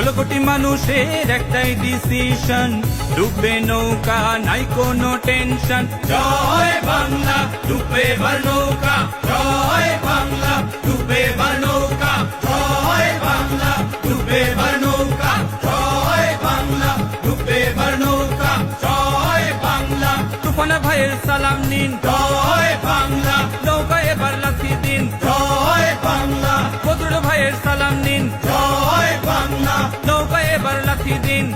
16 কোটি মানুষের একটাই ডিসিশন, ডুববে নৌকা নাই কোনো টেনশন। জয় বাংলা, ডুববে এবার নৌকা, জয় বাংলা, ডুববে এবার নৌকা, জয় বাংলা, ডুববে এবার নৌকা, জয় বাংলা, ডুববে এবার নৌকা, জয় বাংলা। তুফান ভাইয়ের সালাম নিন, জয় বাংলা, নৌকা এবার লাথি দিন, জয় বাংলা। বদরুল ভাইয়ের সালাম নিন, জয় বাংলা, নৌকা এবার লাথি দিন।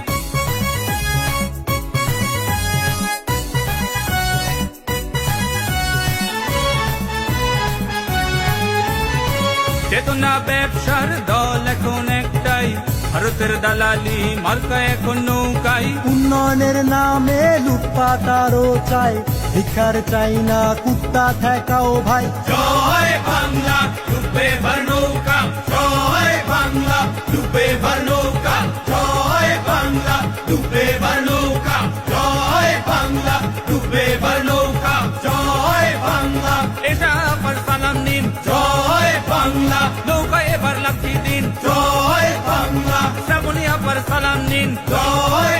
চেতনা ব্যবসার দল এখন একটাই, ভারতের দালালি মার্কা এখন নৌকাই। উন্নয়নের নামে লুটপাট আরো চাই, ভিক্ষার চাই না কুত্তা ঠেকাও ভাই। জয় বাংলা, ডুববে এবার নৌকা, জয় বাংলা, ডুববে এবার নৌকা, জয় বাংলা, ডুববে এবার নৌকা, জয় বাংলা, ডুববে এবার নৌকা, জয় বাংলা। এটা আবার সালাম নিন, জয় বাংলা, নৌকা এবার লাথি দিন, জয় বাংলা। শ্রাবণী আবার সালাম নিন, জয়